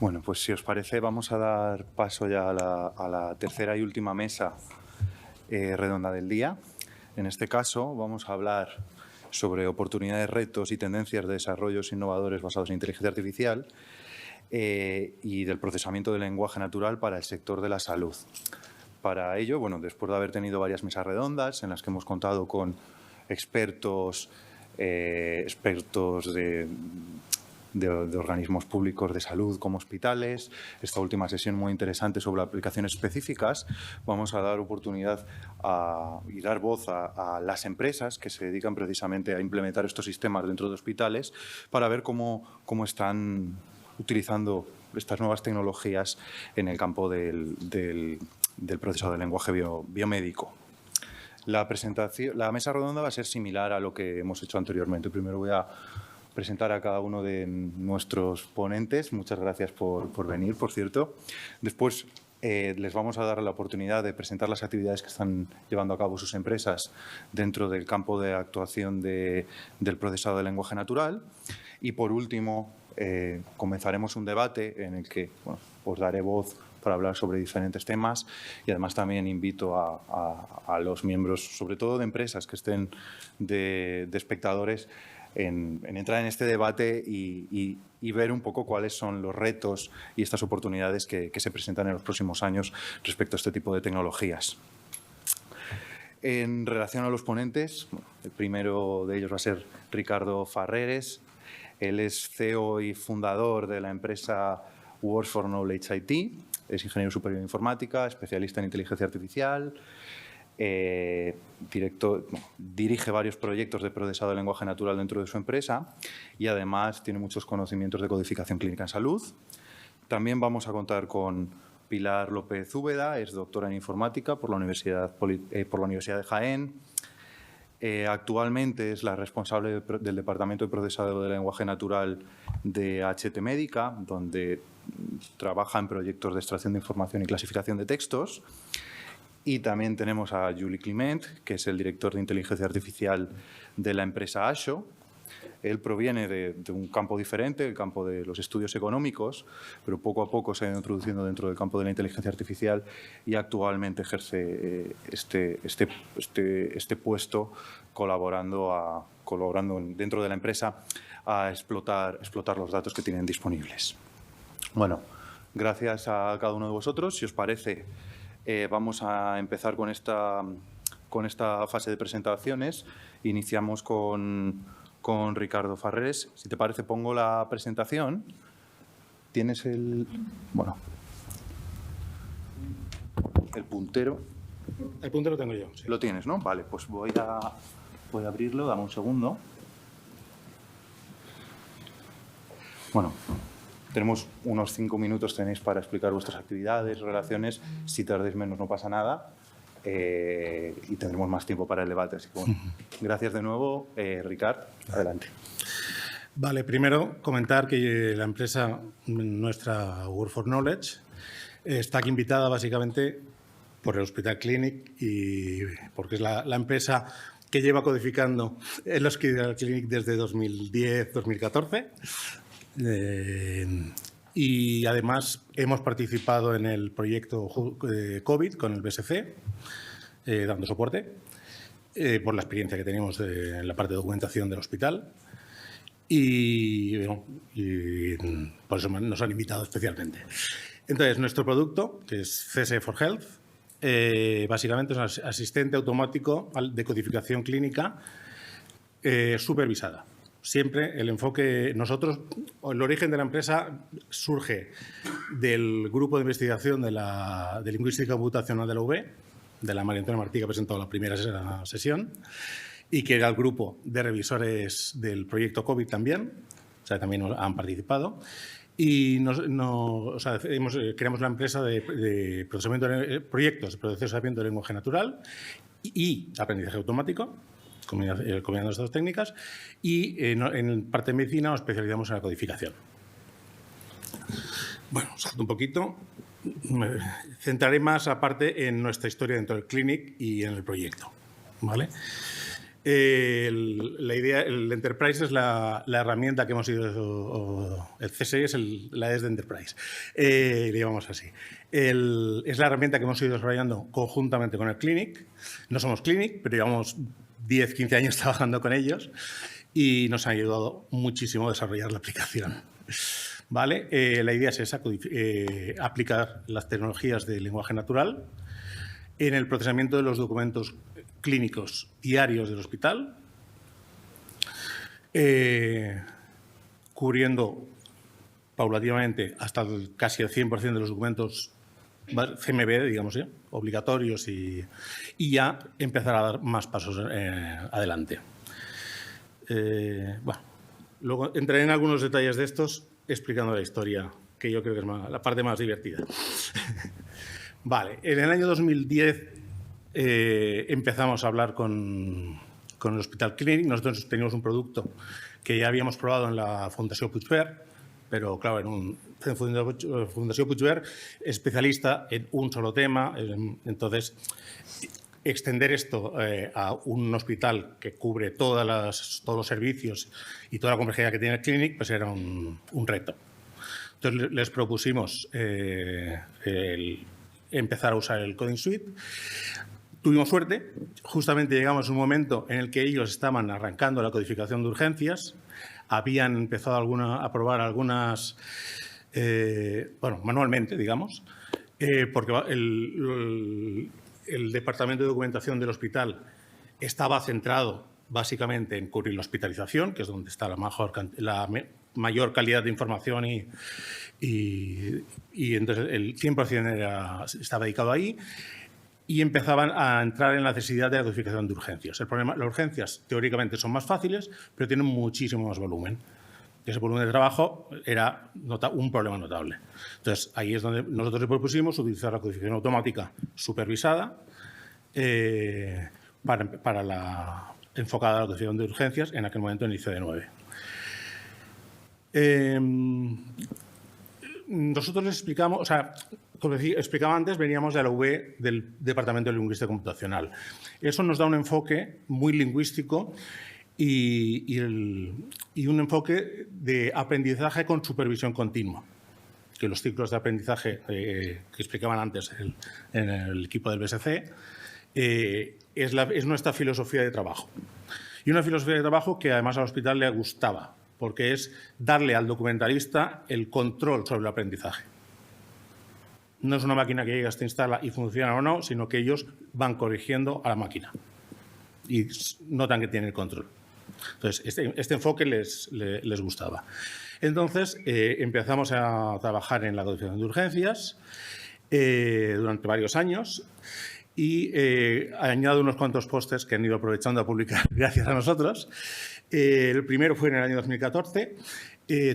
Bueno, pues si os parece vamos a dar paso ya a la tercera y última mesa redonda del día. En este caso vamos a hablar sobre oportunidades, retos y tendencias de desarrollos innovadores basados en inteligencia artificial y del procesamiento del lenguaje natural para el sector de la salud. Para ello, bueno, después de haber tenido varias mesas redondas en las que hemos contado con expertos de organismos públicos de salud como hospitales, esta última sesión muy interesante sobre aplicaciones específicas, vamos a dar oportunidad y dar voz a las empresas que se dedican precisamente a implementar estos sistemas dentro de hospitales para ver cómo están utilizando estas nuevas tecnologías en el campo del procesado del lenguaje biomédico. La mesa redonda va a ser similar a lo que hemos hecho anteriormente. Primero voy a presentar a cada uno de nuestros ponentes. Muchas gracias por venir, por cierto. Después les vamos a dar la oportunidad de presentar las actividades que están llevando a cabo sus empresas dentro del campo de actuación del procesado del lenguaje natural. Y por último, comenzaremos un debate en el que os daré voz para hablar sobre diferentes temas y además también invito a los miembros, sobre todo de empresas que estén de espectadores, en entrar en este debate y ver un poco cuáles son los retos y estas oportunidades que se presentan en los próximos años respecto a este tipo de tecnologías. En relación a los ponentes, el primero de ellos va a ser Ricardo Farreres. Él es CEO y fundador de la empresa Works for Knowledge IT. Es ingeniero superior en informática, especialista en inteligencia artificial, dirige varios proyectos de procesado de lenguaje natural dentro de su empresa y además tiene muchos conocimientos de codificación clínica en salud. También vamos a contar con Pilar López Úbeda, es doctora en informática por la Universidad de Jaén. Actualmente es la responsable del Departamento de Procesado de Lenguaje Natural de HT Médica, donde trabaja en proyectos de extracción de información y clasificación de textos. Y también tenemos a Juli Climent, que es el director de inteligencia artificial de la empresa Asho. Él proviene de un campo diferente, el campo de los estudios económicos, pero poco a poco se ha ido introduciendo dentro del campo de la inteligencia artificial y actualmente ejerce este puesto colaborando dentro de la empresa a explotar los datos que tienen disponibles. Bueno, gracias a cada uno de vosotros. Si os parece, vamos a empezar con esta fase de presentaciones. Iniciamos con Ricardo Farreres. Si te parece, pongo la presentación. ¿Tienes el puntero? El puntero lo tengo yo, sí. Lo tienes, ¿no? Vale, pues voy a abrirlo. Dame un segundo. Bueno, tenemos unos 5 minutos, tenéis para explicar vuestras actividades, relaciones. Si tardéis menos no pasa nada y tendremos más tiempo para el debate. Así que, gracias de nuevo. Ricard, adelante. Vale, primero comentar que la empresa nuestra Works for Knowledge está aquí invitada básicamente por el Hospital Clinic y porque es la empresa que lleva codificando el Hospital Clinic desde 2010-2014. Y además hemos participado en el proyecto COVID con el BSC, dando soporte por la experiencia que tenemos en la parte de documentación del hospital y por eso nos han invitado especialmente. Entonces, nuestro producto, que es CSE for Health, básicamente es un asistente automático de codificación clínica supervisada. Siempre el enfoque, el origen de la empresa surge del grupo de investigación de lingüística computacional de la UB, de la María Antonia Martí, que ha presentado la primera sesión, y que era el grupo de revisores del proyecto COVID también, o sea, también han participado. Y creamos la empresa de proyectos de procesamiento de lenguaje natural y aprendizaje automático, combinando estas dos técnicas, y en parte de medicina nos especializamos en la codificación. Bueno, salto un poquito. Me centraré más aparte en nuestra historia dentro del Clinic y en el proyecto, ¿vale? La idea, el Enterprise es la herramienta que hemos ido, el CSI es la ES de Enterprise, digamos así. Es la herramienta que hemos ido desarrollando conjuntamente con el Clinic. No somos Clinic, pero llevamos 10, 15 años trabajando con ellos y nos ha ayudado muchísimo a desarrollar la aplicación. ¿Vale? La idea es esa, aplicar las tecnologías de lenguaje natural en el procesamiento de los documentos clínicos diarios del hospital, cubriendo paulatinamente hasta casi el 100% de los documentos CMB, digamos, obligatorios y ya empezar a dar más pasos adelante. Bueno, luego entraré en algunos detalles de estos explicando la historia, que yo creo que es la parte más divertida. Vale, en el año 2010 empezamos a hablar con el Hospital Clinic. Nosotros teníamos un producto que ya habíamos probado en la Fundació Puigverd, pero claro, en Fundació Puigverd especialista en un solo tema. Entonces, extender esto a un hospital que cubre todos los servicios y toda la complejidad que tiene el Clinic, pues era un reto. Entonces, les propusimos empezar a usar el Coding Suite. Tuvimos suerte, justamente llegamos a un momento en el que ellos estaban arrancando la codificación de urgencias, habían empezado a probar algunas, bueno, manualmente, digamos, porque el departamento de documentación del hospital estaba centrado básicamente en cubrir la hospitalización, que es donde está la mayor calidad de información y entonces el 100% estaba dedicado ahí. Y empezaban a entrar en la necesidad de la codificación de urgencias. El problema, las urgencias teóricamente son más fáciles, pero tienen muchísimo más volumen. Ese volumen de trabajo era un problema notable. Entonces, ahí es donde nosotros le propusimos utilizar la codificación automática supervisada enfocada a la codificación de urgencias, en aquel momento en ICD-9. Nosotros les explicamos, o sea, como explicaba antes, veníamos de la UB del Departamento de Lingüística Computacional. Eso nos da un enfoque muy lingüístico y un enfoque de aprendizaje con supervisión continua, que los ciclos de aprendizaje que explicaban antes en el equipo del BSC es nuestra filosofía de trabajo. Y una filosofía de trabajo que además al hospital le gustaba, porque es darle al documentalista el control sobre el aprendizaje. No es una máquina que llega, se instala y funciona o no, sino que ellos van corrigiendo a la máquina y notan que tienen el control. Entonces, este enfoque les gustaba. Entonces, empezamos a trabajar en la codificación de urgencias durante varios años y añado unos cuantos pósters que han ido aprovechando a publicar gracias a nosotros. El primero fue en el año 2014.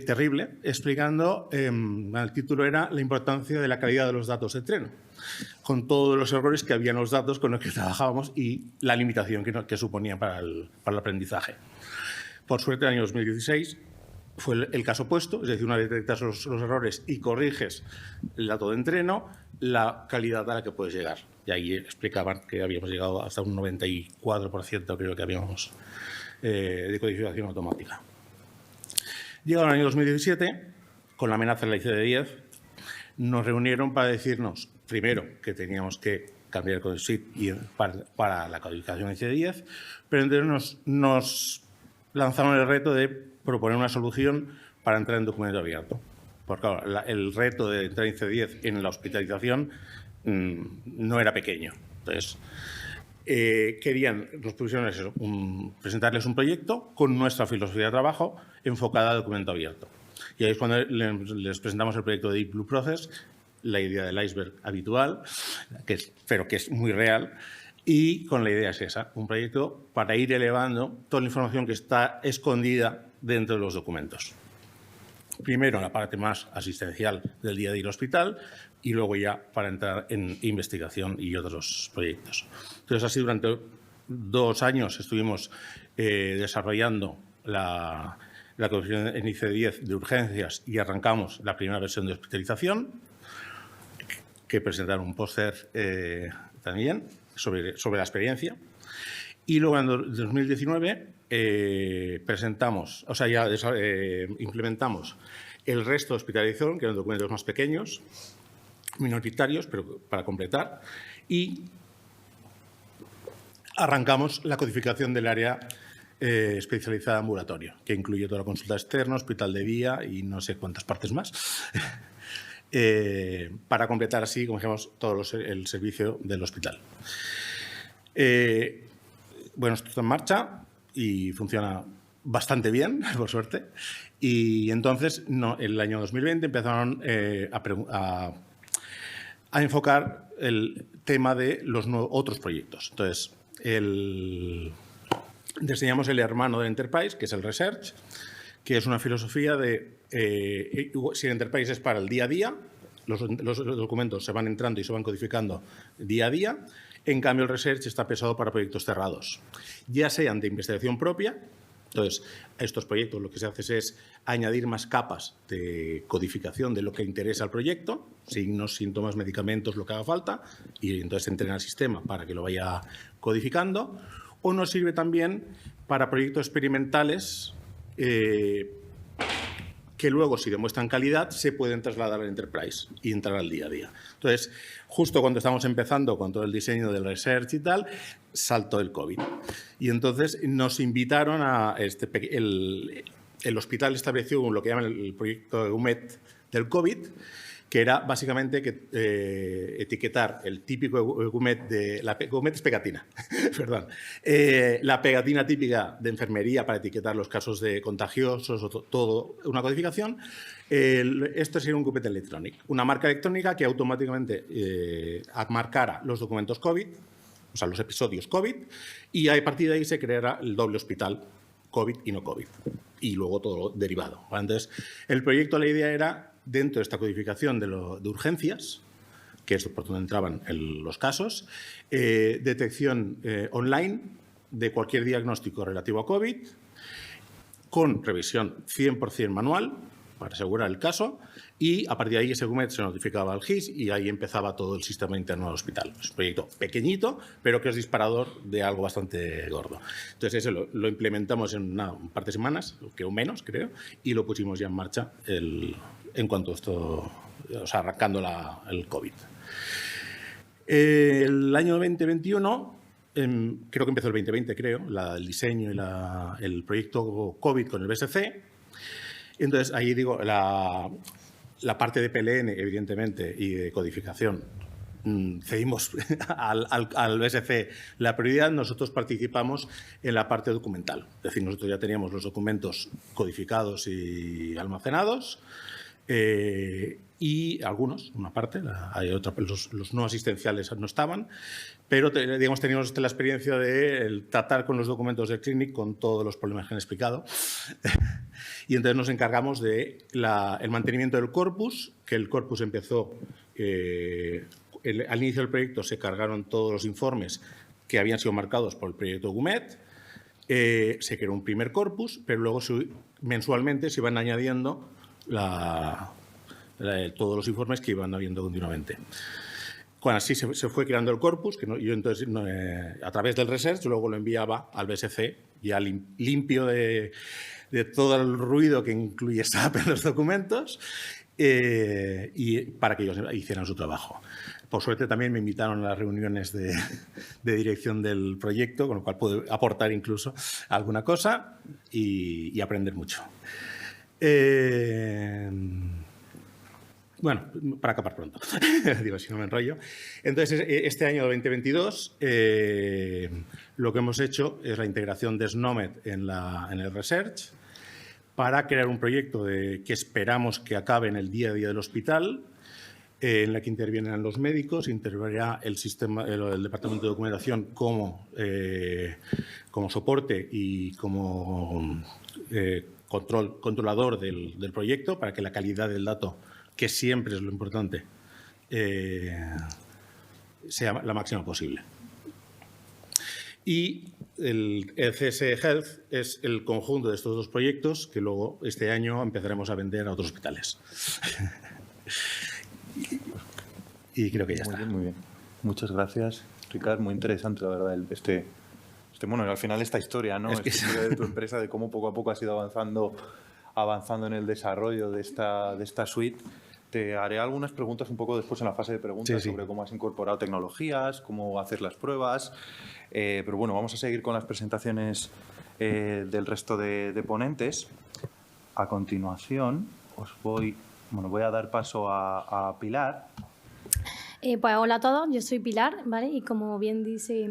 Terrible, explicando, el título era la importancia de la calidad de los datos de entreno, con todos los errores que había en los datos con los que trabajábamos y la limitación que suponía para el aprendizaje. Por suerte, en el año 2016 fue el caso opuesto, es decir, una vez detectas los errores y corriges el dato de entreno, la calidad a la que puedes llegar. Y ahí explicaban que habíamos llegado hasta un 94%, creo que habíamos, de codificación automática. Llegado el año 2017, con la amenaza de la ICD-10, nos reunieron para decirnos, primero, que teníamos que cambiar el Coding Suite para la codificación ICD-10, pero entonces nos lanzaron el reto de proponer una solución para entrar en documento abierto. Porque claro, el reto de entrar en ICD-10 en la hospitalización no era pequeño. Entonces, querían los profesionales presentarles un proyecto con nuestra filosofía de trabajo enfocada a documento abierto. Y ahí es cuando les presentamos el proyecto de Deep Blue Process, la idea del iceberg habitual, pero que es muy real, y con la idea es esa, un proyecto para ir elevando toda la información que está escondida dentro de los documentos. Primero la parte más asistencial del día a día del hospital y luego ya para entrar en investigación y otros proyectos. Entonces, así durante 2 años estuvimos desarrollando la codificación en ICD-10 de urgencias y arrancamos la primera versión de hospitalización, que presentaron un póster también sobre la experiencia. Y luego en 2019 presentamos, o sea, ya implementamos el resto de hospitalización, que eran documentos más pequeños, minoritarios, pero para completar, y arrancamos la codificación del área especializada ambulatorio, que incluye toda la consulta externa, hospital de día y no sé cuántas partes más, para completar así, como dijimos, todo el servicio del hospital. Bueno, esto está en marcha y funciona bastante bien, por suerte. Y entonces, el año 2020 empezaron a enfocar el tema de los otros proyectos. Entonces, diseñamos el hermano del Enterprise, que es el Research, que es una filosofía de si el Enterprise es para el día a día, los documentos se van entrando y se van codificando día a día. En cambio, el Research está pensado para proyectos cerrados, ya sean de investigación propia. Entonces, a estos proyectos lo que se hace es añadir más capas de codificación de lo que interesa al proyecto, signos, síntomas, medicamentos, lo que haga falta, y entonces se entrena el sistema para que lo vaya codificando. O nos sirve también para proyectos experimentales que luego, si demuestran calidad, se pueden trasladar al Enterprise y entrar al día a día. Entonces, justo cuando estamos empezando con todo el diseño del Research y tal, saltó el COVID. Y entonces nos invitaron a el hospital estableció lo que llaman el proyecto EUMET del COVID, que era básicamente etiquetar el típico EUMET EUMET es pegatina, perdón. La pegatina típica de enfermería para etiquetar los casos de contagiosos o todo, una codificación. Esto sería un EUMET electrónico, una marca electrónica que automáticamente marcara los documentos COVID, o sea, los episodios COVID, y a partir de ahí se creará el doble hospital, COVID y no COVID, y luego todo lo derivado. Entonces, el proyecto, la idea era, dentro de esta codificación de urgencias, que es por donde entraban los casos, detección online de cualquier diagnóstico relativo a COVID, con revisión 100% manual, para asegurar el caso, y a partir de ahí ese EUMET se notificaba al GIS y ahí empezaba todo el sistema interno del hospital. Es un proyecto pequeñito, pero que es disparador de algo bastante gordo. Entonces, eso lo implementamos en un par de semanas, que o menos, creo, y lo pusimos ya en marcha en cuanto a esto, o sea, arrancando el COVID. El año 2021, creo que empezó el 2020, el diseño y el proyecto COVID con el BSC. Entonces, ahí digo, la parte de PLN, evidentemente, y de codificación, cedimos al BSC la prioridad. Nosotros participamos en la parte documental. Es decir, nosotros ya teníamos los documentos codificados y almacenados, y algunos, una parte, hay otra, los no asistenciales no estaban, pero digamos, teníamos la experiencia de tratar con los documentos del Clinic con todos los problemas que han explicado. Y entonces nos encargamos del mantenimiento del corpus, que el corpus empezó, al inicio del proyecto se cargaron todos los informes que habían sido marcados por el proyecto EUMET, se creó un primer corpus, pero luego mensualmente se iban añadiendo todos los informes que iban habiendo continuamente. Cuando así se fue creando el corpus, que yo entonces a través del Research luego lo enviaba al BSC ya limpio de todo el ruido que incluye SAP en los documentos, y para que ellos hicieran su trabajo. Por suerte también me invitaron a las reuniones de dirección del proyecto, con lo cual pude aportar incluso alguna cosa y aprender mucho. Bueno, para acabar pronto, digo, si no me enrollo. Entonces, este año 2022, lo que hemos hecho es la integración de SNOMED en el Research para crear un proyecto que esperamos que acabe en el día a día del hospital, en la que intervienen los médicos, intervenirá el departamento de documentación como soporte y como controlador del proyecto, para que la calidad del dato, que siempre es lo importante, sea la máxima posible. Y el CS Health es el conjunto de estos dos proyectos que luego este año empezaremos a vender a otros hospitales. Y creo que ya está. Muy bien, muy bien. Muchas gracias, Ricard. Muy interesante, la verdad, esta bueno, al final esta historia, ¿no? Esta historia de tu empresa, de cómo poco a poco has ido avanzando en el desarrollo de esta suite. Te haré algunas preguntas un poco después en la fase de preguntas sobre cómo has incorporado tecnologías, cómo hacer las pruebas. Pero bueno, vamos a seguir con las presentaciones del resto de ponentes. A continuación, voy a dar paso a Pilar. Pues hola a todos, yo soy Pilar, ¿vale? Y como bien dice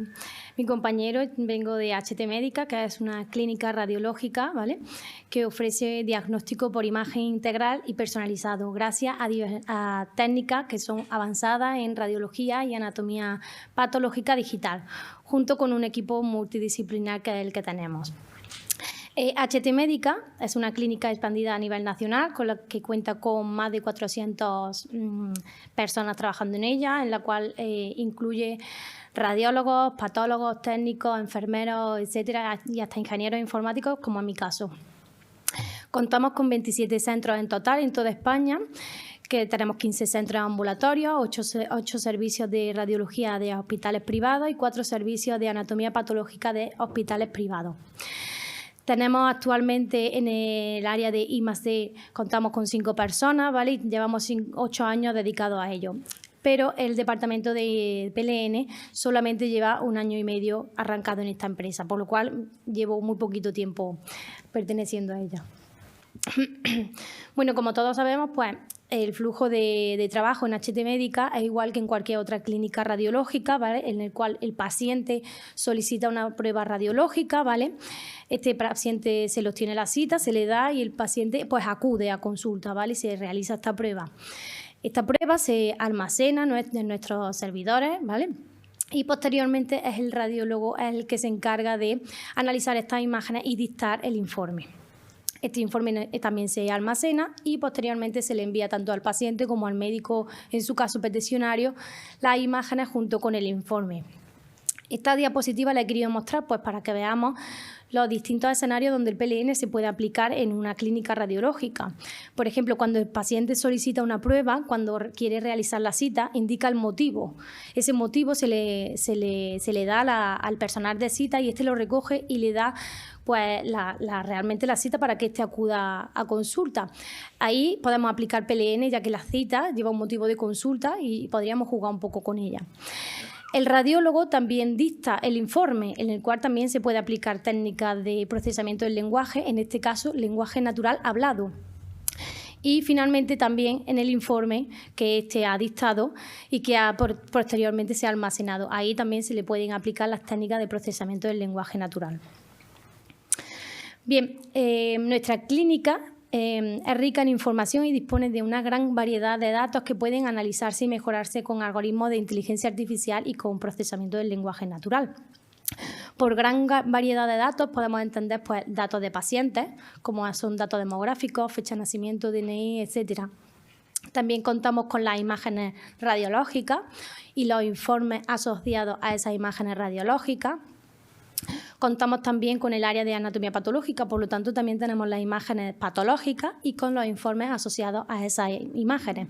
mi compañero, vengo de HT Médica, que es una clínica radiológica, ¿vale? Que ofrece diagnóstico por imagen integral y personalizado, gracias a técnicas que son avanzadas en radiología y anatomía patológica digital, junto con un equipo multidisciplinar que es el que tenemos. HT Médica es una clínica expandida a nivel nacional, con la que cuenta con más de 400 personas trabajando en ella, en la cual incluye radiólogos, patólogos, técnicos, enfermeros, etcétera, y hasta ingenieros informáticos, como en mi caso. Contamos con 27 centros en total en toda España, que tenemos 15 centros ambulatorios, 8 servicios de radiología de hospitales privados y 4 servicios de anatomía patológica de hospitales privados. Tenemos actualmente en el área de I+D, contamos con 5 personas, ¿vale? Y llevamos 8 años dedicados a ello. Pero el departamento de PLN solamente lleva 1 año y medio arrancado en esta empresa, por lo cual llevo muy poquito tiempo perteneciendo a ella. Bueno, como todos sabemos, pues el flujo de trabajo en HT Médica es igual que en cualquier otra clínica radiológica, ¿vale? En el cual el paciente solicita una prueba radiológica, ¿vale? Este paciente se le obtiene la cita, se le da y el paciente pues acude a consulta, ¿vale? Y se realiza esta prueba. Esta prueba se almacena en nuestros servidores, ¿vale? Y posteriormente es el radiólogo el que se encarga de analizar estas imágenes y dictar el informe. Este informe también se almacena y posteriormente se le envía tanto al paciente como al médico, en su caso peticionario, las imágenes junto con el informe. Esta diapositiva la he querido mostrar pues, para que veamos los distintos escenarios donde el PLN se puede aplicar en una clínica radiológica. Por ejemplo, cuando el paciente solicita una prueba, cuando quiere realizar la cita, indica el motivo. Ese motivo se le da al personal de cita y este lo recoge y le da pues realmente la cita para que éste acuda a consulta. Ahí podemos aplicar PLN, ya que la cita lleva un motivo de consulta y podríamos jugar un poco con ella. El radiólogo también dicta el informe, en el cual también se puede aplicar técnicas de procesamiento del lenguaje, en este caso, lenguaje natural hablado. Y finalmente también en el informe que éste ha dictado y que posteriormente se ha almacenado. Ahí también se le pueden aplicar las técnicas de procesamiento del lenguaje natural. Bien, nuestra clínica es rica en información y dispone de una gran variedad de datos que pueden analizarse y mejorarse con algoritmos de inteligencia artificial y con procesamiento del lenguaje natural. Por gran variedad de datos podemos entender pues, datos de pacientes, como son datos demográficos, fecha de nacimiento, DNI, etcétera. También contamos con las imágenes radiológicas y los informes asociados a esas imágenes radiológicas. Contamos también con el área de anatomía patológica, por lo tanto también tenemos las imágenes patológicas y con los informes asociados a esas imágenes.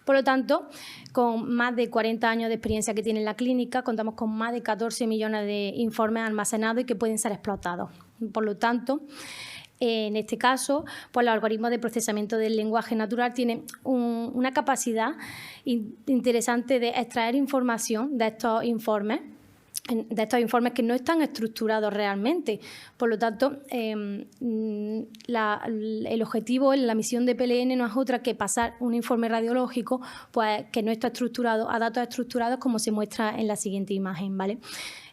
Por lo tanto, con más de 40 años de experiencia que tiene la clínica, contamos con más de 14 millones de informes almacenados y que pueden ser explotados. Por lo tanto, en este caso, pues los algoritmos de procesamiento del lenguaje natural tienen una capacidad interesante de extraer información de estos informes que no están estructurados realmente. Por lo tanto, el objetivo, la misión de PLN no es otra que pasar un informe radiológico pues, que no está estructurado a datos estructurados como se muestra en la siguiente imagen, ¿vale?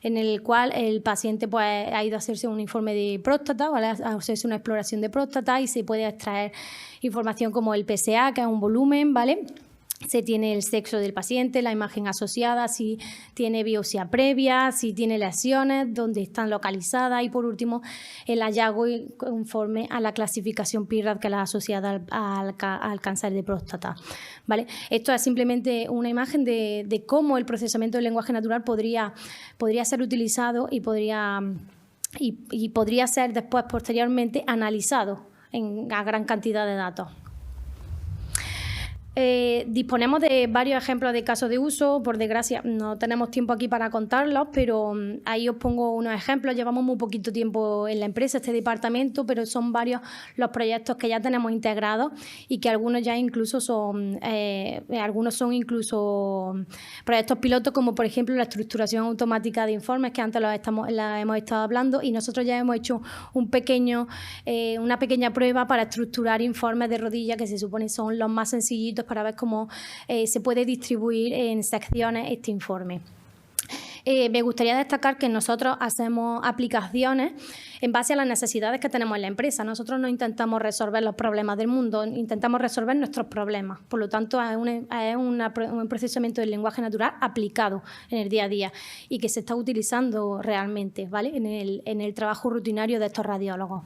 En el cual el paciente pues, ha ido a hacerse un informe de próstata, ¿vale? A hacerse una exploración de próstata y se puede extraer información como el PSA, que es un volumen, ¿vale? Se tiene el sexo del paciente, la imagen asociada, si tiene biopsia previa, si tiene lesiones, dónde están localizadas y, por último, el hallazgo conforme a la clasificación PIRAD que es la asociada al cáncer de próstata, ¿vale? Esto es simplemente una imagen de cómo el procesamiento del lenguaje natural podría ser utilizado y podría ser después, posteriormente, analizado a gran cantidad de datos. Disponemos de varios ejemplos de casos de uso. Por desgracia, no tenemos tiempo aquí para contarlos, pero ahí os pongo unos ejemplos. Llevamos muy poquito tiempo en la empresa, este departamento, pero son varios los proyectos que ya tenemos integrados y que algunos ya incluso son, proyectos pilotos, como por ejemplo la estructuración automática de informes, que antes la hemos estado hablando, y nosotros ya hemos hecho una pequeña prueba para estructurar informes de rodilla, que se supone son los más sencillitos, para ver cómo se puede distribuir en secciones este informe. Me gustaría destacar que nosotros hacemos aplicaciones en base a las necesidades que tenemos en la empresa. Nosotros no intentamos resolver los problemas del mundo, intentamos resolver nuestros problemas. Por lo tanto, es un procesamiento del lenguaje natural aplicado en el día a día y que se está utilizando realmente, ¿vale?, en el trabajo rutinario de estos radiólogos.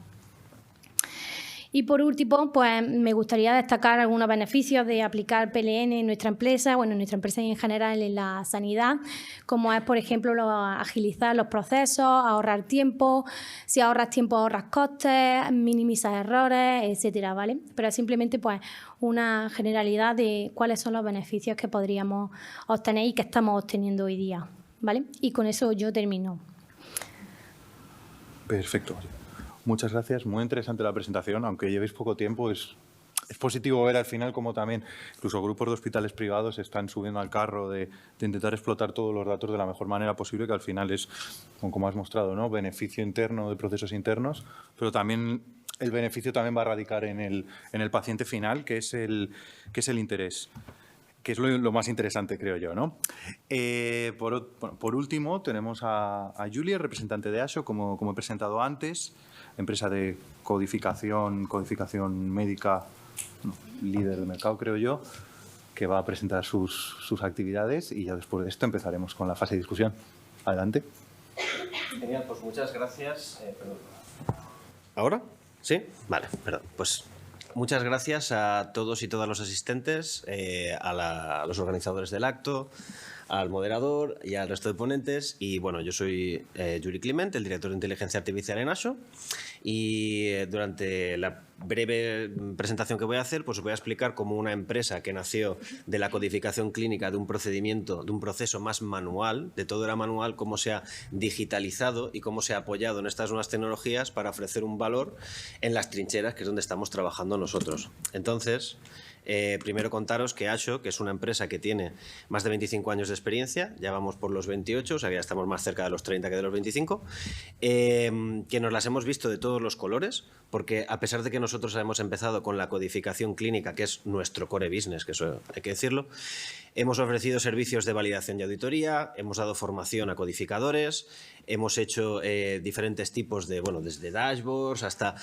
Y por último, pues me gustaría destacar algunos beneficios de aplicar PLN en nuestra empresa, en nuestra empresa y en general en la sanidad, como es, por ejemplo, agilizar los procesos, ahorrar tiempo. Si ahorras tiempo, ahorras costes, minimizas errores, etcétera, ¿vale? Pero es simplemente pues una generalidad de cuáles son los beneficios que podríamos obtener y que estamos obteniendo hoy día, ¿vale? Y con eso yo termino. Perfecto. Muchas gracias. Muy interesante la presentación. Aunque llevéis poco tiempo, es positivo ver al final cómo también incluso grupos de hospitales privados están subiendo al carro de intentar explotar todos los datos de la mejor manera posible, que al final es, como has mostrado, ¿no?, beneficio interno de procesos internos, pero también el beneficio también va a radicar en el paciente final, que es el interés, que es lo más interesante, creo yo, ¿no? Por último, tenemos a Julia, representante de ASHO, como he presentado antes, empresa de codificación médica, líder del mercado, creo yo, que va a presentar sus actividades, y ya después de esto empezaremos con la fase de discusión. Adelante. Genial, pues muchas gracias. ¿Ahora? ¿Sí? Vale, perdón. Pues muchas gracias a todos y todas los asistentes, a los organizadores del acto, al moderador y al resto de ponentes. Y bueno, yo soy Yuri Climent, el director de Inteligencia Artificial en ASHO, y durante la breve presentación que voy a hacer, pues os voy a explicar cómo una empresa que nació de la codificación clínica de un procedimiento, de un proceso más manual, de todo era manual, cómo se ha digitalizado y cómo se ha apoyado en estas nuevas tecnologías para ofrecer un valor en las trincheras, que es donde estamos trabajando nosotros. Entonces, primero contaros que ASHO, que es una empresa que tiene más de 25 años de experiencia, ya vamos por los 28, o sea que ya estamos más cerca de los 30 que de los 25, que nos las hemos visto de todos los colores, porque a pesar de que nosotros hemos empezado con la codificación clínica, que es nuestro core business, que eso hay que decirlo, hemos ofrecido servicios de validación y auditoría, hemos dado formación a codificadores, hemos hecho diferentes tipos de, desde dashboards hasta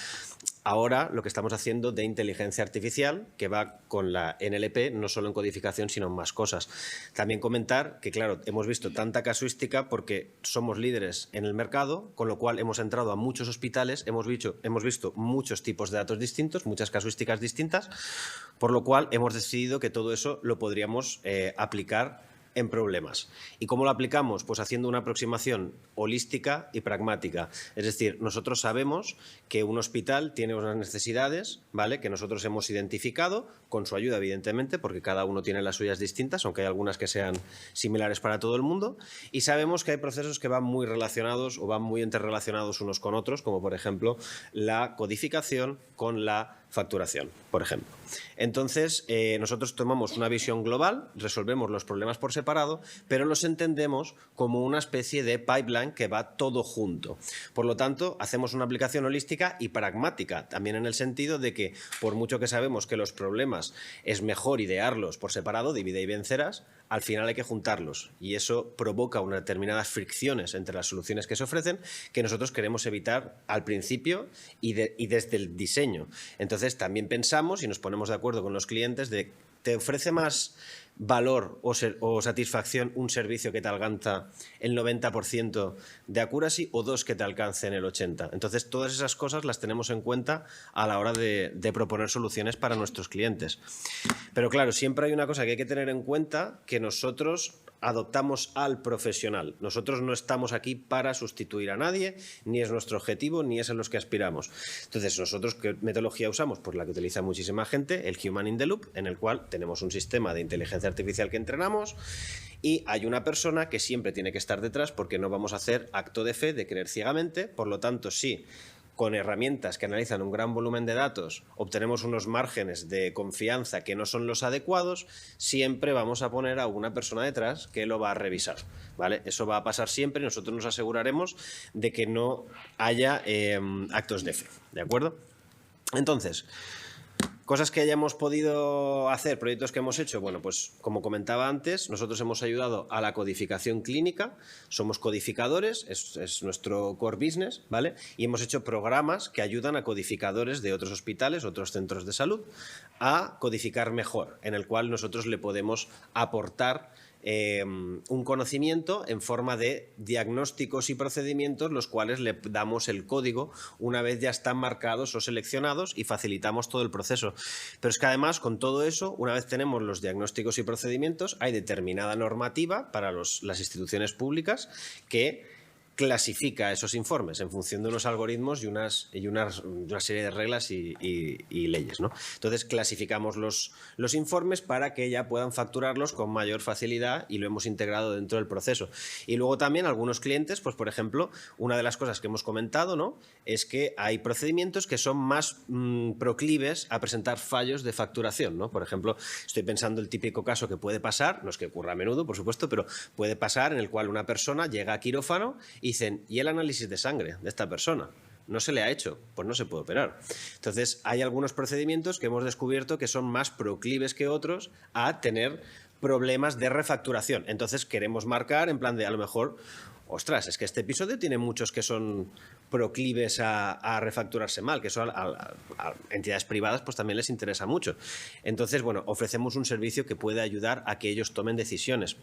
ahora lo que estamos haciendo de inteligencia artificial, que va con la NLP, no solo en codificación, sino en más cosas. También comentar que, claro, hemos visto tanta casuística porque somos líderes en el mercado, con lo cual hemos entrado a muchos hospitales, hemos visto muchos tipos de datos distintos, muchas casuísticas distintas, por lo cual hemos decidido que todo eso lo podríamos aplicar en problemas. ¿Y cómo lo aplicamos? Pues haciendo una aproximación holística y pragmática. Es decir, nosotros sabemos que un hospital tiene unas necesidades, ¿vale?, que nosotros hemos identificado, con su ayuda, evidentemente, porque cada uno tiene las suyas distintas, aunque hay algunas que sean similares para todo el mundo, y sabemos que hay procesos que van muy relacionados o van muy interrelacionados unos con otros, como por ejemplo la codificación con la facturación, por ejemplo. Entonces, nosotros tomamos una visión global, resolvemos los problemas por separado, pero los entendemos como una especie de pipeline que va todo junto. Por lo tanto, hacemos una aplicación holística y pragmática, también en el sentido de que, por mucho que sabemos que los problemas es mejor idearlos por separado, divide y vencerás, al final hay que juntarlos, y eso provoca unas determinadas fricciones entre las soluciones que se ofrecen que nosotros queremos evitar al principio y desde el diseño. Entonces también pensamos y nos ponemos de acuerdo con los clientes de te ofrece más valor o satisfacción un servicio que te alcanza el 90% de accuracy o dos que te alcancen el 80%. Entonces, todas esas cosas las tenemos en cuenta a la hora de proponer soluciones para nuestros clientes. Pero claro, siempre hay una cosa que hay que tener en cuenta, que nosotros adoptamos al profesional. Nosotros no estamos aquí para sustituir a nadie, ni es nuestro objetivo, ni es a los que aspiramos. Entonces, nosotros, ¿qué metodología usamos? Pues la que utiliza muchísima gente, el Human in the Loop, en el cual tenemos un sistema de inteligencia artificial que entrenamos y hay una persona que siempre tiene que estar detrás, porque no vamos a hacer acto de fe de creer ciegamente. Por lo tanto, sí, con herramientas que analizan un gran volumen de datos, obtenemos unos márgenes de confianza que no son los adecuados, siempre vamos a poner a una persona detrás que lo va a revisar, ¿vale? Eso va a pasar siempre y nosotros nos aseguraremos de que no haya actos de fe, ¿de acuerdo? Entonces, cosas que hayamos podido hacer, proyectos que hemos hecho, bueno, pues como comentaba antes, nosotros hemos ayudado a la codificación clínica, somos codificadores, es nuestro core business, ¿vale? Y hemos hecho programas que ayudan a codificadores de otros hospitales, otros centros de salud, a codificar mejor, en el cual nosotros le podemos aportar un conocimiento en forma de diagnósticos y procedimientos, los cuales le damos el código una vez ya están marcados o seleccionados y facilitamos todo el proceso. Pero es que además, con todo eso, una vez tenemos los diagnósticos y procedimientos, hay determinada normativa para las instituciones públicas que clasifica esos informes en función de unos algoritmos y una serie de reglas y leyes, ¿no? Entonces, clasificamos los informes para que ya puedan facturarlos con mayor facilidad y lo hemos integrado dentro del proceso. Y luego también algunos clientes, pues por ejemplo, una de las cosas que hemos comentado, ¿no?, es que hay procedimientos que son más proclives a presentar fallos de facturación, ¿no? Por ejemplo, estoy pensando el típico caso que puede pasar, no es que ocurra a menudo, por supuesto, pero puede pasar en el cual una persona llega a quirófano y dicen, ¿y el análisis de sangre de esta persona? No se le ha hecho, pues no se puede operar. Entonces, hay algunos procedimientos que hemos descubierto que son más proclives que otros a tener problemas de refacturación. Entonces, queremos marcar en plan de, a lo mejor, ostras, es que este episodio tiene muchos que son proclives a refacturarse mal, que eso a entidades privadas pues también les interesa mucho. Entonces, bueno, ofrecemos un servicio que puede ayudar a que ellos tomen decisiones.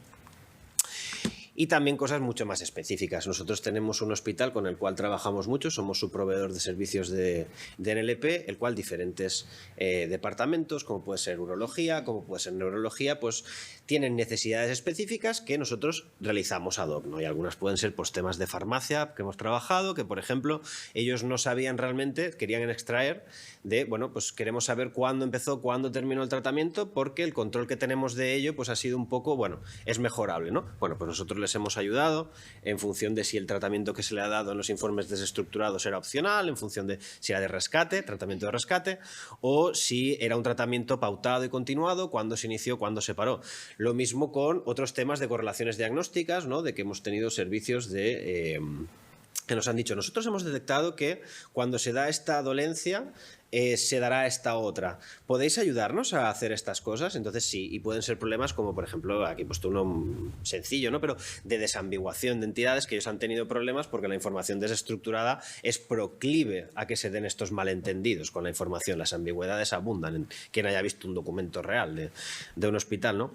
Y también cosas mucho más específicas. Nosotros tenemos un hospital con el cual trabajamos mucho, somos su proveedor de servicios de NLP, el cual diferentes departamentos, como puede ser urología, como puede ser neurología, pues tienen necesidades específicas que nosotros realizamos ad hoc, ¿no? Y algunas pueden ser pues, temas de farmacia que hemos trabajado, que por ejemplo ellos no sabían realmente, querían extraer de, bueno, pues queremos saber cuándo empezó, cuándo terminó el tratamiento, porque el control que tenemos de ello pues ha sido un poco, bueno, es mejorable, ¿no? Bueno, pues nosotros les hemos ayudado en función de si el tratamiento que se le ha dado en los informes desestructurados era opcional, en función de si era de rescate, tratamiento de rescate, o si era un tratamiento pautado y continuado, cuándo se inició, cuándo se paró. Lo mismo con otros temas de correlaciones diagnósticas, ¿no? De que hemos tenido servicios de que nos han dicho, nosotros hemos detectado que cuando se da esta dolencia se dará esta otra. ¿Podéis ayudarnos a hacer estas cosas? Entonces sí, y pueden ser problemas como, por ejemplo, aquí he puesto uno sencillo, ¿no?, pero de desambiguación de entidades, que ellos han tenido problemas porque la información desestructurada es proclive a que se den estos malentendidos con la información. Las ambigüedades abundan en quien haya visto un documento real de un hospital, ¿no?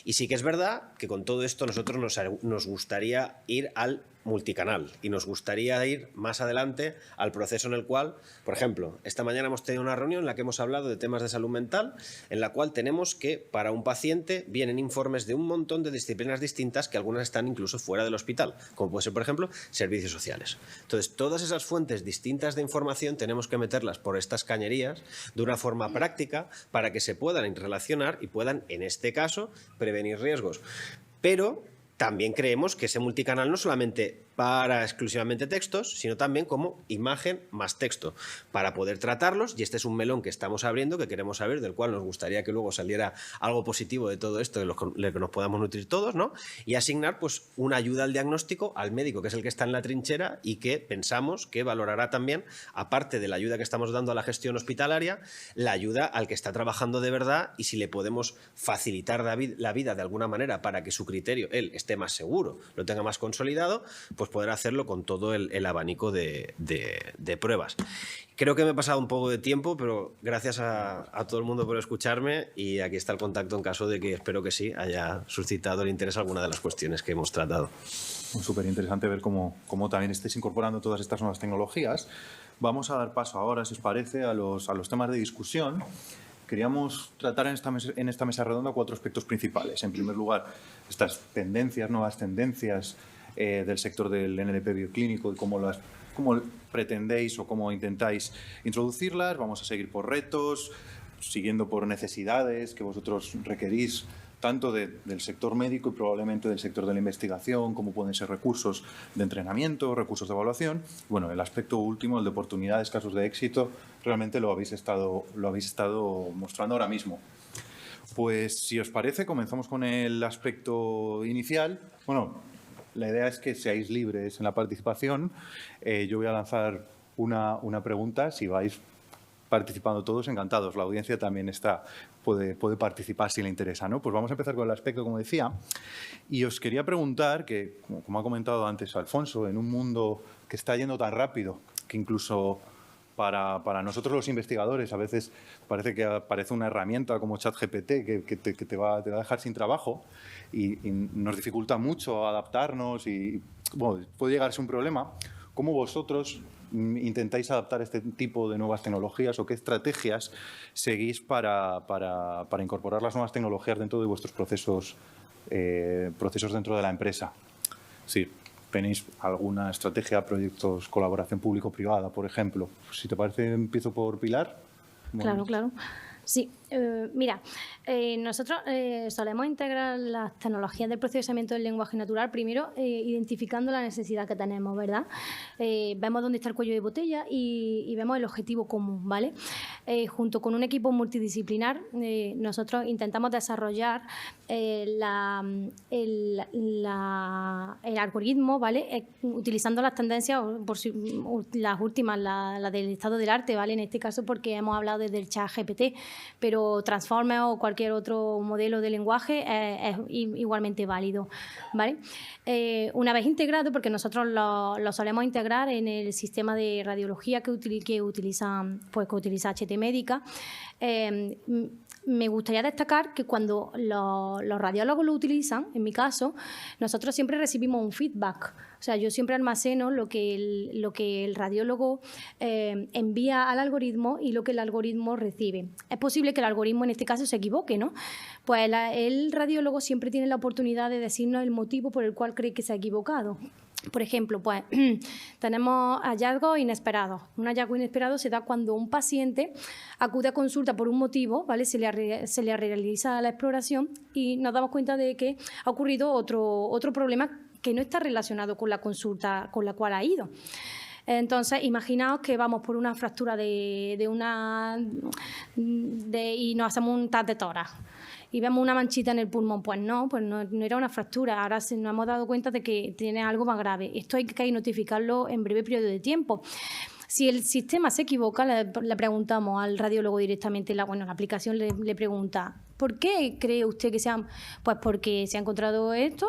Y sí que es verdad que con todo esto nosotros nos gustaría ir al multicanal y nos gustaría ir más adelante al proceso en el cual, por ejemplo, esta mañana hemos tenido una reunión en la que hemos hablado de temas de salud mental, en la cual tenemos que para un paciente vienen informes de un montón de disciplinas distintas que algunas están incluso fuera del hospital, como puede ser, por ejemplo, servicios sociales. Entonces, todas esas fuentes distintas de información tenemos que meterlas por estas cañerías de una forma práctica para que se puedan relacionar y puedan, en este caso, prevenir riesgos. Pero también creemos que ese multicanal no solamente para exclusivamente textos, sino también como imagen más texto, para poder tratarlos, y este es un melón que estamos abriendo, que queremos saber, del cual nos gustaría que luego saliera algo positivo de todo esto, de lo que nos podamos nutrir todos, ¿no? Y asignar pues una ayuda al diagnóstico al médico, que es el que está en la trinchera y que pensamos que valorará también, aparte de la ayuda que estamos dando a la gestión hospitalaria, la ayuda al que está trabajando de verdad, y si le podemos facilitar la vida de alguna manera para que su criterio, él, esté más seguro, lo tenga más consolidado, pues pues poder hacerlo con todo el abanico de pruebas. Creo que me he pasado un poco de tiempo, pero gracias a todo el mundo por escucharme, y aquí está el contacto en caso de que, espero que sí, haya suscitado el interés alguna de las cuestiones que hemos tratado. Súper interesante ver cómo también estáis incorporando todas estas nuevas tecnologías. Vamos a dar paso ahora, si os parece, a los temas de discusión. Queríamos tratar en esta mesa redonda 4 aspectos principales. En primer lugar, estas tendencias, nuevas tendencias del sector del NLP bioclínico y cómo pretendéis o cómo intentáis introducirlas. Vamos a seguir por retos, siguiendo por necesidades que vosotros requerís, tanto del sector médico y probablemente del sector de la investigación, como pueden ser recursos de entrenamiento, recursos de evaluación. Bueno, el aspecto último, el de oportunidades, casos de éxito, realmente lo habéis estado mostrando ahora mismo. Pues, si os parece, comenzamos con el aspecto inicial. Bueno, la idea es que seáis libres en la participación. Yo voy a lanzar una pregunta. Si vais participando todos, encantados. La audiencia también puede participar si le interesa, ¿no? Pues vamos a empezar con el aspecto, como decía. Y os quería preguntar, que como ha comentado antes Alfonso, en un mundo que está yendo tan rápido, que incluso para nosotros los investigadores a veces parece que aparece una herramienta como ChatGPT que te va a dejar sin trabajo y nos dificulta mucho adaptarnos y bueno, puede llegar a ser un problema. ¿Cómo vosotros intentáis adaptar este tipo de nuevas tecnologías o qué estrategias seguís para incorporar las nuevas tecnologías dentro de vuestros procesos dentro de la empresa? Sí. ¿Tenéis alguna estrategia, proyectos, colaboración público-privada, por ejemplo? Si te parece, empiezo por Pilar. Claro. Sí, mira, nosotros solemos integrar las tecnologías del procesamiento del lenguaje natural, primero identificando la necesidad que tenemos, ¿verdad? Vemos dónde está el cuello de botella y vemos el objetivo común, ¿vale? Junto con un equipo multidisciplinar, nosotros intentamos desarrollar el algoritmo, ¿vale? Utilizando las tendencias, las últimas, la del estado del arte, ¿vale? En este caso porque hemos hablado desde el ChatGPT, pero Transformer o cualquier otro modelo de lenguaje es igualmente válido, ¿vale? Una vez integrado, porque nosotros lo solemos integrar en el sistema de radiología que utiliza HT Médica, me gustaría destacar que cuando los radiólogos lo utilizan, en mi caso, nosotros siempre recibimos un feedback. O sea, yo siempre almaceno lo que el radiólogo envía al algoritmo y lo que el algoritmo recibe. Es posible que el algoritmo en este caso se equivoque, ¿no? Pues el radiólogo siempre tiene la oportunidad de decirnos el motivo por el cual cree que se ha equivocado. Por ejemplo, pues tenemos hallazgos inesperados. Un hallazgo inesperado se da cuando un paciente acude a consulta por un motivo, ¿vale? Se le realiza la exploración y nos damos cuenta de que ha ocurrido otro problema que no está relacionado con la consulta con la cual ha ido. Entonces, imaginaos que vamos por una fractura y nos hacemos un TAC de tórax y vemos una manchita en el pulmón. Pues no era una fractura. Ahora nos hemos dado cuenta de que tiene algo más grave. Esto hay que notificarlo en breve periodo de tiempo. Si el sistema se equivoca, le preguntamos al radiólogo directamente, la aplicación le pregunta, ¿por qué cree usted que Pues porque se ha encontrado esto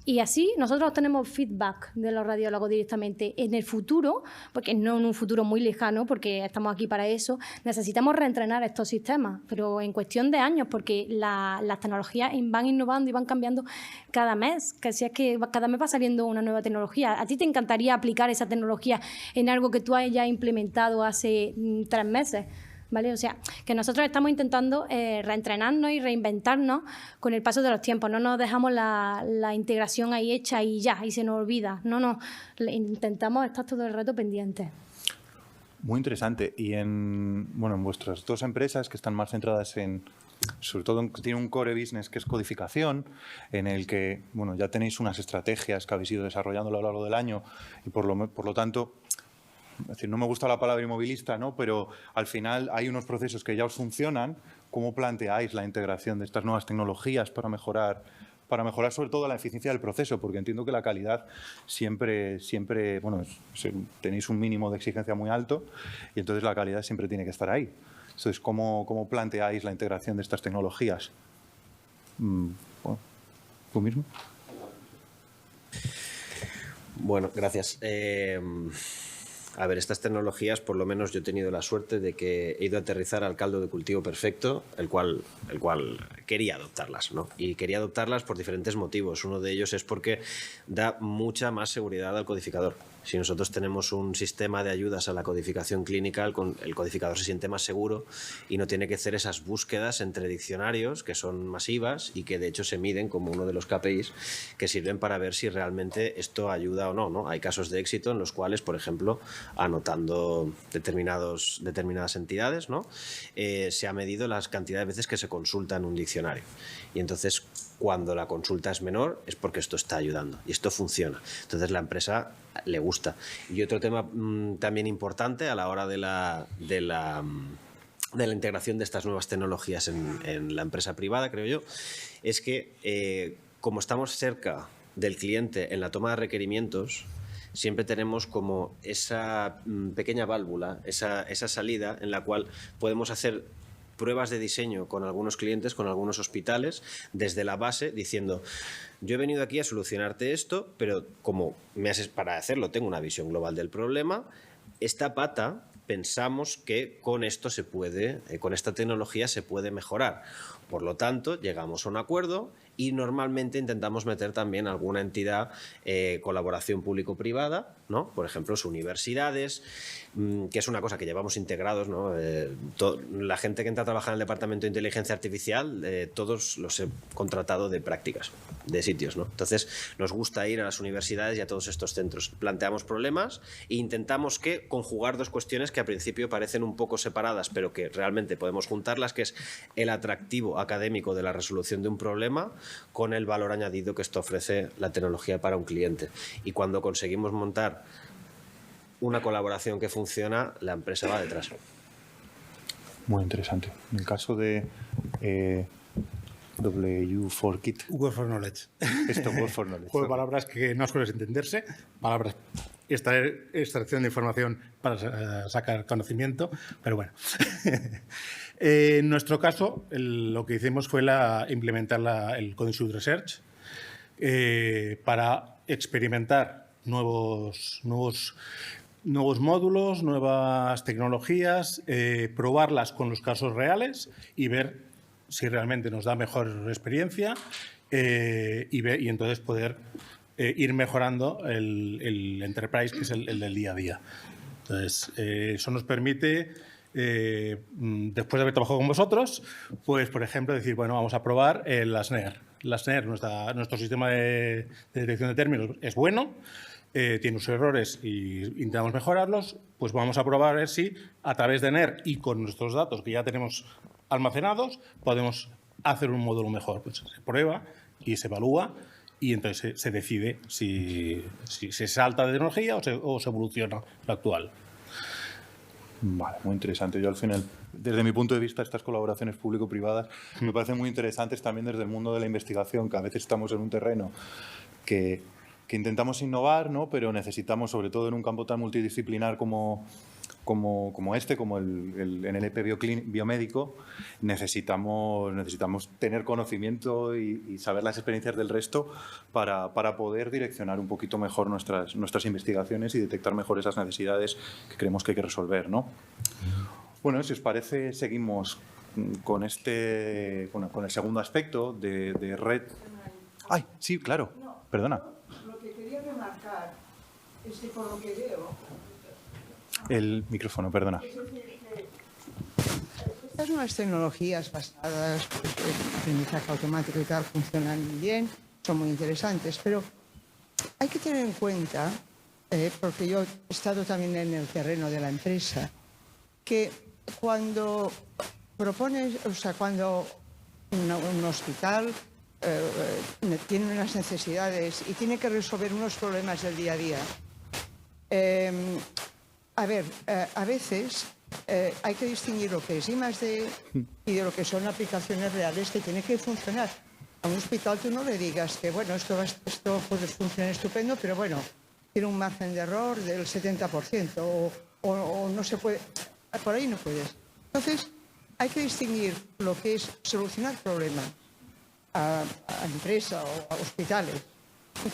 y así nosotros tenemos feedback de los radiólogos directamente. En el futuro, porque no en un futuro muy lejano, porque estamos aquí para eso, necesitamos reentrenar estos sistemas, pero en cuestión de años, porque las tecnologías van innovando y van cambiando cada mes, que si es que cada mes va saliendo una nueva tecnología. ¿A ti te encantaría aplicar esa tecnología en algo que tú hayas implementado hace 3 meses? ¿Vale? O sea, que nosotros estamos intentando reentrenarnos y reinventarnos con el paso de los tiempos. No nos dejamos la integración ahí hecha y ya, y se nos olvida. No, intentamos estar todo el rato pendientes. Muy interesante. Y en vuestras 2 empresas que están más centradas sobre todo tiene un core business que es codificación, en el que ya tenéis unas estrategias que habéis ido desarrollando a lo largo del año y por lo tanto, es decir, no me gusta la palabra inmovilista, ¿no? Pero al final hay unos procesos que ya os funcionan. ¿Cómo planteáis la integración de estas nuevas tecnologías para mejorar sobre todo la eficiencia del proceso? Porque entiendo que la calidad siempre tenéis un mínimo de exigencia muy alto y entonces la calidad siempre tiene que estar ahí. Entonces, ¿cómo planteáis la integración de estas tecnologías? ¿Tú mismo? Bueno, gracias. A ver, estas tecnologías, por lo menos yo he tenido la suerte de que he ido a aterrizar al caldo de cultivo perfecto, el cual quería adoptarlas, ¿no? Y quería adoptarlas por diferentes motivos. Uno de ellos es porque da mucha más seguridad al codificador. Si nosotros tenemos un sistema de ayudas a la codificación clínica, el codificador se siente más seguro y no tiene que hacer esas búsquedas entre diccionarios que son masivas y que de hecho se miden como uno de los KPIs que sirven para ver si realmente esto ayuda o no, ¿no? Hay casos de éxito en los cuales, por ejemplo, anotando determinadas entidades, ¿no? Se ha medido las cantidades de veces que se consulta en un diccionario. Y entonces, cuando la consulta es menor, es porque esto está ayudando y esto funciona. Entonces, la empresa le gusta. Y otro tema también importante a la hora de la integración de estas nuevas tecnologías en la empresa privada, creo yo, es que como estamos cerca del cliente en la toma de requerimientos, siempre tenemos como esa pequeña válvula, esa salida en la cual podemos hacer pruebas de diseño con algunos clientes, con algunos hospitales, desde la base, diciendo, yo he venido aquí a solucionarte esto, pero como me haces para hacerlo, tengo una visión global del problema, esta pata pensamos que con esto se puede, con esta tecnología se puede mejorar. Por lo tanto, llegamos a un acuerdo y normalmente intentamos meter también alguna entidad, colaboración público-privada, ¿no? Por ejemplo, las universidades, que es una cosa que llevamos integrados, ¿no? La gente que entra a trabajar en el Departamento de Inteligencia Artificial, todos los he contratado de prácticas, de sitios, ¿no? Entonces, nos gusta ir a las universidades y a todos estos centros. Planteamos problemas e intentamos conjugar dos cuestiones que a principio parecen un poco separadas, pero que realmente podemos juntarlas, que es el atractivo académico de la resolución de un problema con el valor añadido que esto ofrece la tecnología para un cliente. Y cuando conseguimos montar una colaboración que funciona, la empresa va detrás. Muy interesante. En el caso de W4Kit. Word for Knowledge. Esto, Word for Knowledge. Juego de palabras que no suelen entenderse, palabras, extracción de información para sacar conocimiento, pero bueno. En nuestro caso, lo que hicimos fue implementar el Coding Research para experimentar nuevos módulos, nuevas tecnologías, probarlas con los casos reales y ver si realmente nos da mejor experiencia y entonces poder ir mejorando el enterprise, que es el del día a día. Entonces, eso nos permite, después de haber trabajado con vosotros, pues, por ejemplo, decir, bueno, vamos a probar la SNER. La SNER, nuestro sistema de detección de términos, es bueno, tiene sus errores y intentamos mejorarlos, pues vamos a probar a ver si a través de NER y con nuestros datos que ya tenemos almacenados podemos hacer un módulo mejor. Pues se prueba y se evalúa y entonces se decide si se salta de tecnología o se evoluciona lo actual. Vale, muy interesante. Yo al final, desde mi punto de vista, estas colaboraciones público-privadas me parecen muy interesantes también desde el mundo de la investigación, que a veces estamos en un terreno que intentamos innovar, ¿no? Pero necesitamos, sobre todo en un campo tan multidisciplinar como el NLP biomédico, necesitamos tener conocimiento y saber las experiencias del resto para poder direccionar un poquito mejor nuestras investigaciones y detectar mejor esas necesidades que creemos que hay que resolver, ¿no? Bueno, si os parece, seguimos con el segundo aspecto de red. ¡Ay, sí, claro! Perdona. Lo que quería remarcar es que, por lo que veo, El micrófono, perdona. estas nuevas tecnologías basadas en aprendizaje automático y tal funcionan bien, son muy interesantes, pero hay que tener en cuenta, porque yo he estado también en el terreno de la empresa, que cuando propones, o sea, cuando un hospital tiene unas necesidades y tiene que resolver unos problemas del día a día, a veces hay que distinguir lo que es I+D y de lo que son aplicaciones reales que tienen que funcionar. A un hospital tú no le digas que, bueno, esto puede funcionar estupendo, pero bueno, tiene un margen de error del 70% o no se puede, por ahí no puedes. Entonces, hay que distinguir lo que es solucionar problemas a empresa o a hospitales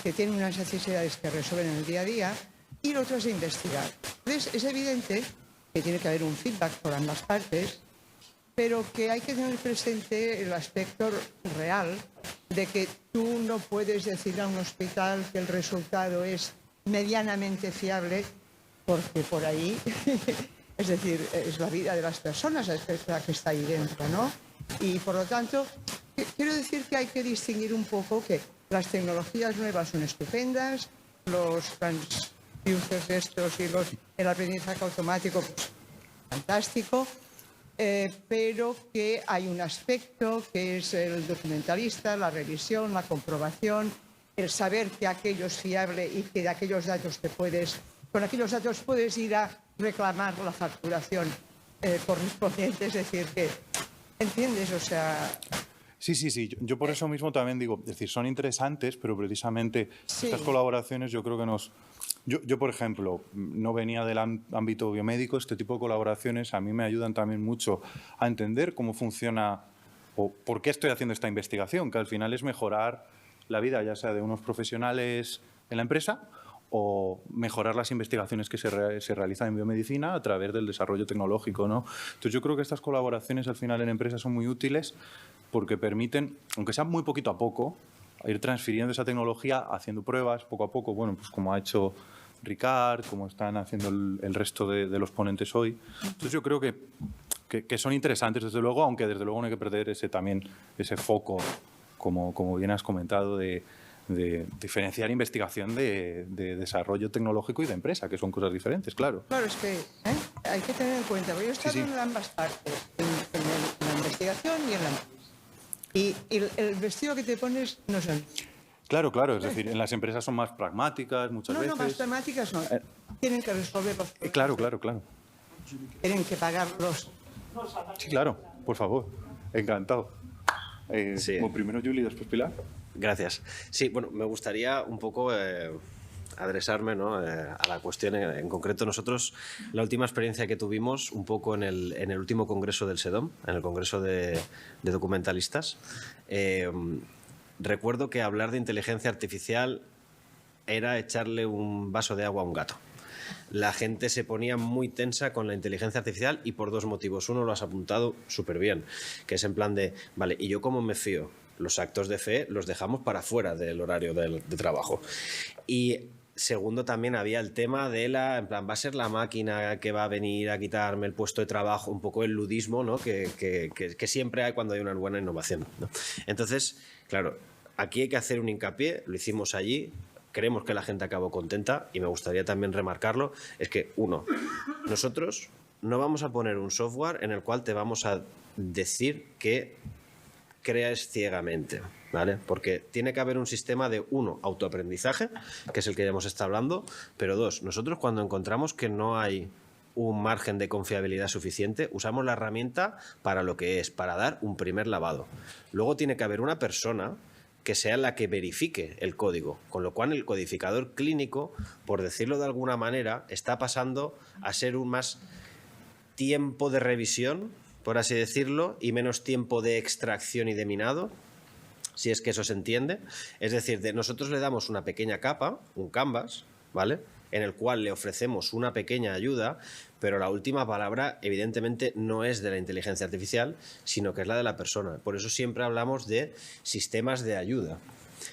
que tienen unas necesidades que resuelven en el día a día, y el otro es investigar. Entonces, es evidente que tiene que haber un feedback por ambas partes, pero que hay que tener presente el aspecto real de que tú no puedes decir a un hospital que el resultado es medianamente fiable, porque por ahí, es decir, es la vida de las personas la que está ahí dentro, ¿no? Y por lo tanto, quiero decir que hay que distinguir un poco que las tecnologías nuevas son estupendas, los transducers estos y el aprendizaje automático, pues, fantástico, pero que hay un aspecto que es el documentalista, la revisión, la comprobación, el saber que aquello es fiable y que de aquellos datos con aquellos datos puedes ir a reclamar la facturación correspondiente, es decir, que, ¿entiendes? O sea... Sí. Yo por eso mismo también digo, es decir, son interesantes, pero precisamente estas colaboraciones yo creo que nos... Yo, por ejemplo, no venía del ámbito biomédico, este tipo de colaboraciones a mí me ayudan también mucho a entender cómo funciona o por qué estoy haciendo esta investigación, que al final es mejorar la vida, ya sea de unos profesionales en la empresa o mejorar las investigaciones que se realizan en biomedicina a través del desarrollo tecnológico, ¿no? Entonces yo creo que estas colaboraciones al final en empresas son muy útiles porque permiten, aunque sea muy poquito a poco, ir transfiriendo esa tecnología, haciendo pruebas poco a poco, bueno, pues como ha hecho Ricard, como están haciendo el resto de los ponentes hoy. Entonces yo creo que son interesantes, desde luego, aunque desde luego no hay que perder ese foco, como bien has comentado, de diferenciar investigación de desarrollo tecnológico y de empresa, que son cosas diferentes, claro. Claro, es que hay que tener en cuenta, porque yo he estado en ambas partes, en la investigación y en la empresa. Y el vestido que te pones no es el mismo. Claro, es decir, en las empresas son más pragmáticas muchas veces. No, más pragmáticas no. Tienen que resolver los problemas. Claro. Tienen que pagarlos. Sí, claro, por favor, encantado. Sí. Como primero Juli, después Pilar. Gracias. Sí, bueno, me gustaría un poco adresarme, ¿no? A la cuestión en concreto. Nosotros, la última experiencia que tuvimos, un poco en el último congreso del SEDOM, en el congreso de documentalistas, recuerdo que hablar de inteligencia artificial era echarle un vaso de agua a un gato. La gente se ponía muy tensa con la inteligencia artificial y por dos motivos. Uno, lo has apuntado súper bien, que es en plan de, vale, ¿y yo cómo me fío? Los actos de fe los dejamos para fuera del horario de trabajo. Y segundo, también había el tema de en plan, va a ser la máquina que va a venir a quitarme el puesto de trabajo, un poco el ludismo, ¿no? que siempre hay cuando hay una buena innovación, ¿no? Entonces, claro, aquí hay que hacer un hincapié, lo hicimos allí, creemos que la gente acabó contenta y me gustaría también remarcarlo, es que, uno, nosotros no vamos a poner un software en el cual te vamos a decir que creas ciegamente, ¿vale? Porque tiene que haber un sistema de, uno, autoaprendizaje, que es el que ya hemos estado hablando, pero dos, nosotros cuando encontramos que no hay un margen de confiabilidad suficiente, usamos la herramienta para lo que es, para dar un primer lavado. Luego tiene que haber una persona que sea la que verifique el código, con lo cual el codificador clínico, por decirlo de alguna manera, está pasando a ser un más tiempo de revisión, por así decirlo, y menos tiempo de extracción y de minado, si es que eso se entiende. Es decir, nosotros le damos una pequeña capa, un canvas, ¿vale?, en el cual le ofrecemos una pequeña ayuda, pero la última palabra evidentemente no es de la inteligencia artificial, sino que es la de la persona. Por eso siempre hablamos de sistemas de ayuda.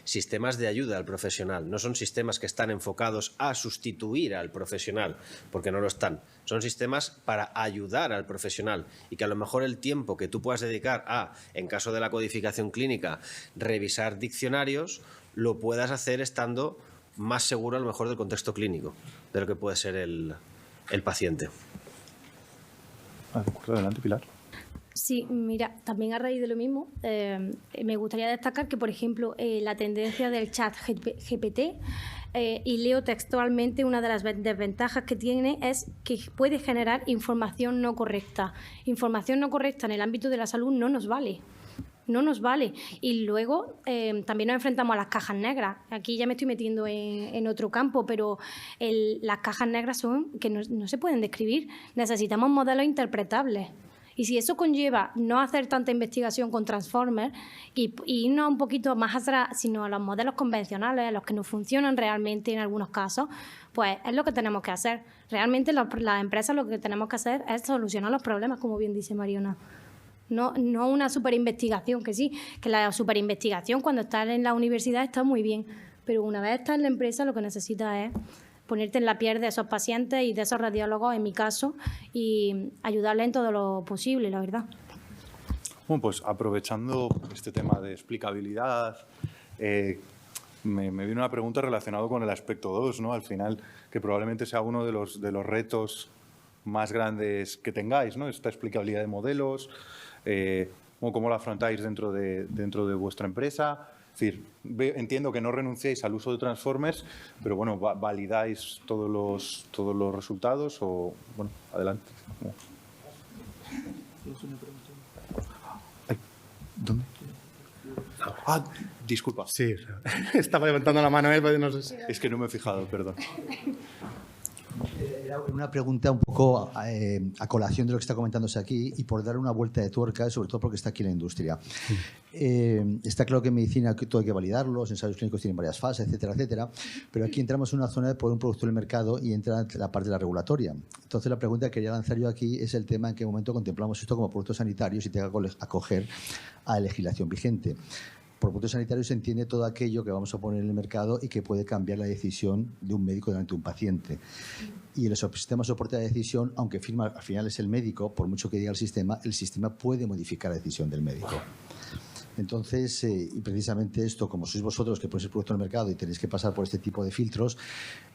Sistemas de ayuda al profesional. No son sistemas que están enfocados a sustituir al profesional, porque no lo están. Son sistemas para ayudar al profesional y que a lo mejor el tiempo que tú puedas dedicar a, en caso de la codificación clínica, revisar diccionarios, lo puedas hacer estando más seguro a lo mejor del contexto clínico, de lo que puede ser el paciente. Adelante, Pilar. Sí, mira, también a raíz de lo mismo, me gustaría destacar que, por ejemplo, la tendencia del chat GPT, y leo textualmente, una de las desventajas que tiene es que puede generar información no correcta. Información no correcta en el ámbito de la salud no nos vale. No nos vale. Y luego también nos enfrentamos a las cajas negras. Aquí ya me estoy metiendo en otro campo, pero las cajas negras son que no se pueden describir. Necesitamos modelos interpretables. Y si eso conlleva no hacer tanta investigación con Transformers y irnos un poquito más atrás, sino a los modelos convencionales, a los que no funcionan realmente en algunos casos, pues es lo que tenemos que hacer. Realmente las empresas lo que tenemos que hacer es solucionar los problemas, como bien dice Mariona. No una superinvestigación, que sí, que la superinvestigación cuando estás en la universidad está muy bien, pero una vez estás en la empresa lo que necesitas es ponerte en la piel de esos pacientes y de esos radiólogos, en mi caso, y ayudarles en todo lo posible, la verdad. Bueno, pues aprovechando este tema de explicabilidad, me viene una pregunta relacionada con el aspecto 2, ¿no? Al final, que probablemente sea uno de los retos más grandes que tengáis, ¿no? Esta explicabilidad de modelos, cómo la afrontáis dentro de vuestra empresa. Es decir, entiendo que no renunciáis al uso de Transformers, pero bueno, ¿validáis todos los resultados o, bueno, adelante? Ay, ¿dónde? Ah, disculpa. Sí, estaba levantando la mano él, pero no sé si... Es que no me he fijado, perdón. Era una pregunta un poco a colación de lo que está comentándose aquí y por dar una vuelta de tuerca, sobre todo porque está aquí la industria. Está claro que en medicina todo hay que validarlo, los ensayos clínicos tienen varias fases, etcétera, etcétera, pero aquí entramos en una zona de poner un producto en el mercado y entra la parte de la regulatoria. Entonces la pregunta que quería lanzar yo aquí es el tema en qué momento contemplamos esto como productos sanitarios y tenga que acoger a la legislación vigente. Por productos sanitarios se entiende todo aquello que vamos a poner en el mercado y que puede cambiar la decisión de un médico delante de un paciente. Y el sistema de soporte de decisión, aunque firma, al final es el médico, por mucho que diga el sistema puede modificar la decisión del médico. Entonces, y precisamente esto, como sois vosotros que ponéis el producto en el mercado y tenéis que pasar por este tipo de filtros,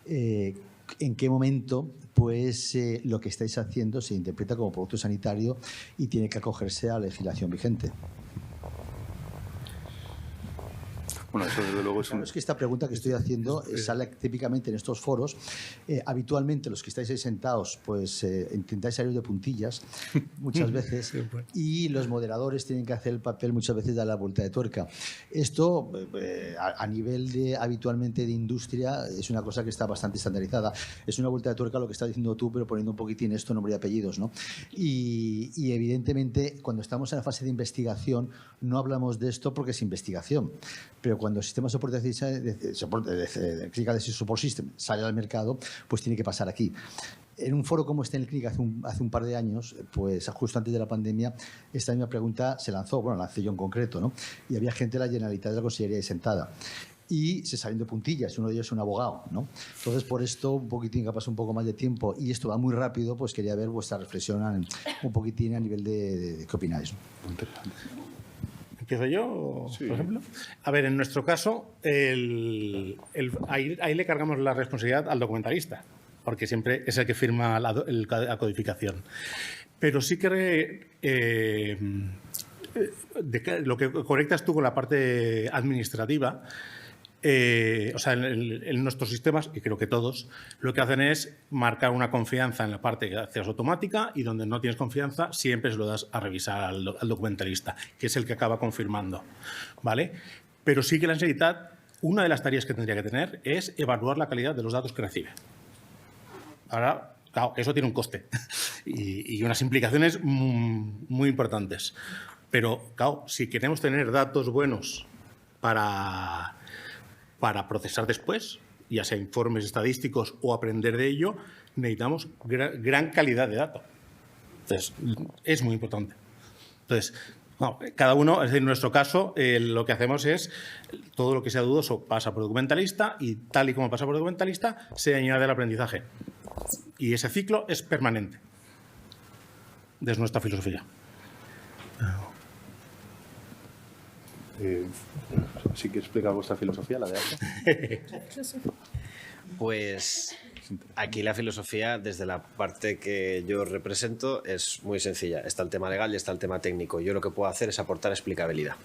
¿en qué momento pues, lo que estáis haciendo se interpreta como producto sanitario y tiene que acogerse a la legislación vigente? Bueno, eso desde luego es Claro, es que esta pregunta que estoy haciendo sale típicamente en estos foros. Habitualmente los que estáis ahí sentados pues intentáis salir de puntillas muchas veces y los moderadores tienen que hacer el papel muchas veces de la vuelta de tuerca. Esto a nivel de habitualmente de industria es una cosa que está bastante estandarizada. Es una vuelta de tuerca lo que estás diciendo tú, pero poniendo un poquitín esto, nombre y apellidos, ¿no? Y evidentemente cuando estamos en la fase de investigación no hablamos de esto porque es investigación, pero cuando el sistema de soporte de Clinical Decision Support System sale al mercado, pues tiene que pasar aquí. En un foro como este en el Clinic hace un par de años, pues justo antes de la pandemia, esta misma pregunta se lanzó, bueno, la lancé yo en concreto, ¿no? Y había gente de la Generalitat de la Consellería ahí sentada. Y se salen de puntillas, uno de ellos es un abogado, ¿no? Entonces, por esto, un poquitín que ha pasado un poco más de tiempo y esto va muy rápido, pues quería ver vuestra reflexión un poquitín a nivel de qué opináis, ¿no? interesante. ¿Empiezo yo, Sí. por ejemplo? A ver, en nuestro caso, ahí le cargamos la responsabilidad al documentalista, porque siempre es el que firma la codificación. Pero sí que lo que conectas tú con la parte administrativa, o sea, en nuestros sistemas, y creo que todos, lo que hacen es marcar una confianza en la parte que haces automática y donde no tienes confianza siempre se lo das a revisar al documentalista, que es el que acaba confirmando, ¿vale? Pero sí que la Generalitat, una de las tareas que tendría que tener es evaluar la calidad de los datos que recibe. Ahora, claro, eso tiene un coste y unas implicaciones muy importantes. Pero, claro, si queremos tener datos buenos para procesar después, ya sea informes estadísticos o aprender de ello, necesitamos gran calidad de datos. Entonces, es muy importante. Entonces, no, cada uno, es decir, en nuestro caso, lo que hacemos es todo lo que sea dudoso pasa por documentalista y tal y como pasa por documentalista, se añade el aprendizaje. Y ese ciclo es permanente. Es nuestra filosofía. ¿Sí que explica vuestra filosofía, la de Asia? Pues aquí la filosofía, desde la parte que yo represento, es muy sencilla. Está el tema legal y está el tema técnico. Yo lo que puedo hacer es aportar explicabilidad.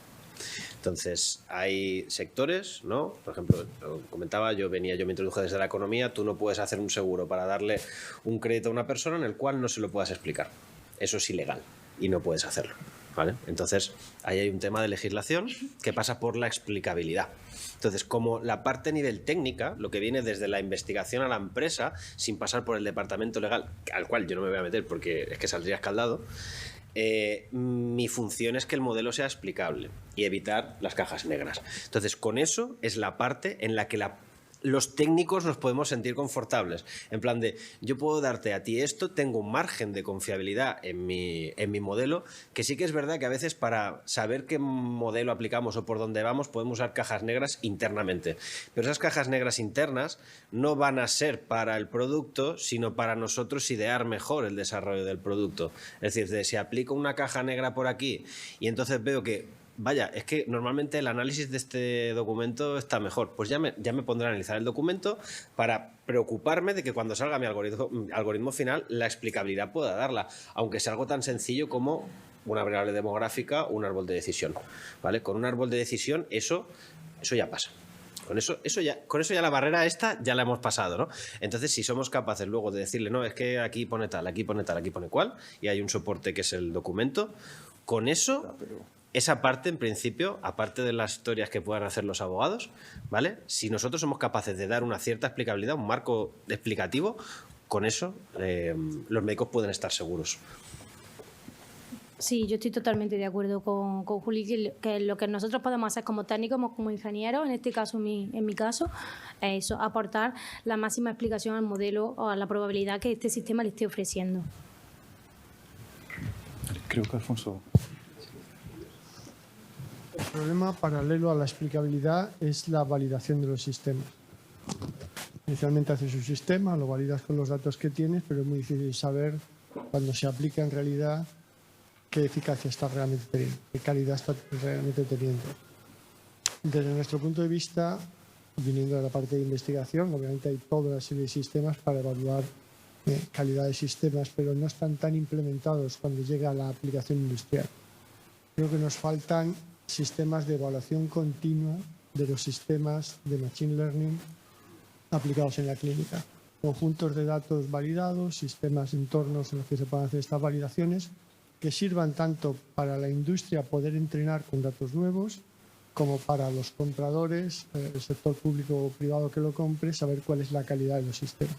Entonces, hay sectores, ¿no? Por ejemplo, lo comentaba, yo me introduje desde la economía, tú no puedes hacer un seguro para darle un crédito a una persona en el cual no se lo puedas explicar. Eso es ilegal y no puedes hacerlo, ¿vale? Entonces, ahí hay un tema de legislación que pasa por la explicabilidad. Entonces, como la parte a nivel técnica, lo que viene desde la investigación a la empresa, sin pasar por el departamento legal, al cual yo no me voy a meter porque es que saldría escaldado, mi función es que el modelo sea explicable y evitar las cajas negras. Entonces, con eso es la parte en la que los técnicos nos podemos sentir confortables. En plan de, yo puedo darte a ti esto, tengo un margen de confiabilidad en mi modelo, que sí que es verdad que a veces para saber qué modelo aplicamos o por dónde vamos podemos usar cajas negras internamente. Pero esas cajas negras internas no van a ser para el producto, sino para nosotros idear mejor el desarrollo del producto. Es decir, si aplico una caja negra por aquí y entonces veo que vaya, es que normalmente el análisis de este documento está mejor. Pues ya me pondré a analizar el documento para preocuparme de que cuando salga mi algoritmo final, la explicabilidad pueda darla, aunque sea algo tan sencillo como una variable demográfica o un árbol de decisión. ¿Vale? Con un árbol de decisión eso ya pasa. Con eso ya la barrera esta ya la hemos pasado, ¿no? Entonces, si somos capaces luego de decirle, no, es que aquí pone tal, aquí pone tal, aquí pone cual, y hay un soporte que es el documento, con eso... Esa parte, en principio, aparte de las historias que puedan hacer los abogados, ¿vale? Si nosotros somos capaces de dar una cierta explicabilidad, un marco explicativo, con eso los médicos pueden estar seguros. Sí, yo estoy totalmente de acuerdo con Juli, que lo que nosotros podemos hacer como técnicos, como ingenieros, en este caso, en mi caso, es eso, aportar la máxima explicación al modelo o a la probabilidad que este sistema le esté ofreciendo. Creo que Alfonso... El problema paralelo a la explicabilidad es la validación de los sistemas. Inicialmente haces un sistema, lo validas con los datos que tienes, pero es muy difícil saber cuando se aplica en realidad qué eficacia está realmente teniendo, qué calidad está realmente teniendo. Desde nuestro punto de vista, viniendo de la parte de investigación, obviamente hay toda una serie de sistemas para evaluar calidad de sistemas, pero no están tan implementados cuando llega a la aplicación industrial. Creo que nos faltan sistemas de evaluación continua de los sistemas de Machine Learning aplicados en la clínica. Conjuntos de datos validados, sistemas, entornos en los que se puedan hacer estas validaciones que sirvan tanto para la industria poder entrenar con datos nuevos como para los compradores, el sector público o privado que lo compre, saber cuál es la calidad de los sistemas.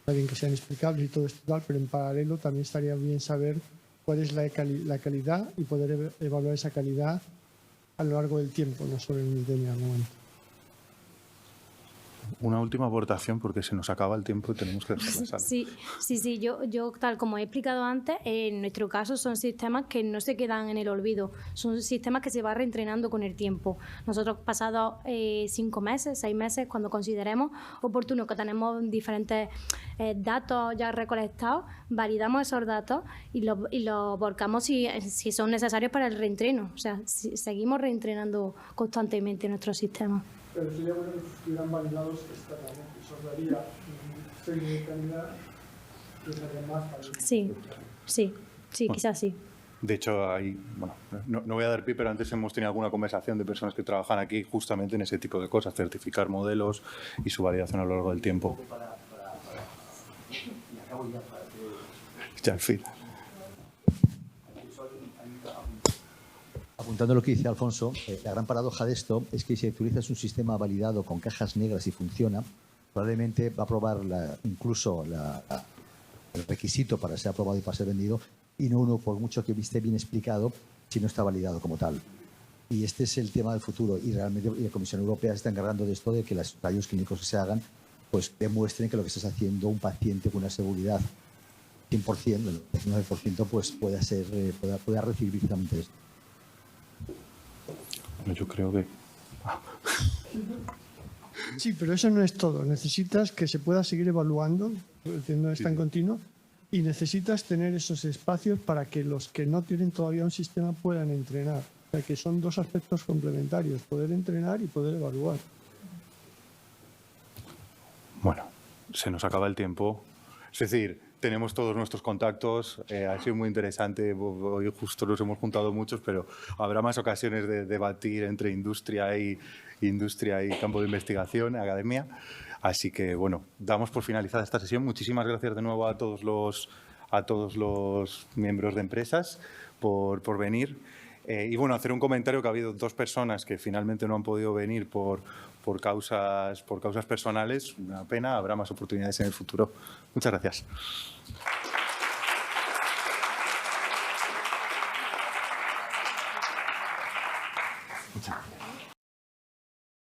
Está bien que sean explicables y todo esto tal, pero en paralelo también estaría bien saber cuál es la calidad y poder evaluar esa calidad a lo largo del tiempo, no solo en un determinado momento. Una última aportación porque se nos acaba el tiempo y tenemos que dejar la sala. Sí, yo tal como he explicado antes, en nuestro caso son sistemas que no se quedan en el olvido, son sistemas que se van reentrenando con el tiempo. Nosotros pasados 5 meses, 6 meses, cuando consideremos oportuno que tenemos diferentes datos ya recolectados, validamos esos datos y los volcamos si son necesarios para el reentreno. O sea, seguimos reentrenando constantemente nuestros sistemas. Pero sería bueno que estuvieran validados externamente. Eso daría un sello de calidad que sería más para Sí, bueno, quizás sí. De hecho, no voy a dar pie, pero antes hemos tenido alguna conversación de personas que trabajan aquí justamente en ese tipo de cosas, certificar modelos y su validación a lo largo del tiempo. Y acabo ya para que... Ya al fin. Apuntando a lo que dice Alfonso, la gran paradoja de esto es que si utilizas un sistema validado con cajas negras y funciona, probablemente va a aprobar incluso el requisito para ser aprobado y para ser vendido, y no uno, por mucho que esté bien explicado, si no está validado como tal. Y este es el tema del futuro, y realmente la Comisión Europea se está encargando de esto, de que los ensayos clínicos que se hagan pues demuestren que lo que estás haciendo un paciente con una seguridad 100%, el 99%, pues pueda recibir precisamente esto. Yo creo que... Sí, pero eso no es todo. Necesitas que se pueda seguir evaluando, no es tan continuo, y necesitas tener esos espacios para que los que no tienen todavía un sistema puedan entrenar. O sea, que son dos aspectos complementarios, poder entrenar y poder evaluar. Bueno, se nos acaba el tiempo. Es decir, tenemos todos nuestros contactos, ha sido muy interesante, hoy justo nos hemos juntado muchos, pero habrá más ocasiones de debatir entre industria y campo de investigación, academia. Así que, bueno, damos por finalizada esta sesión. Muchísimas gracias de nuevo a todos los miembros de empresas por venir. Y, bueno, hacer un comentario que ha habido 2 personas que finalmente no han podido venir por causas personales. Una pena, habrá más oportunidades en el futuro. Muchas gracias. Muchas gracias.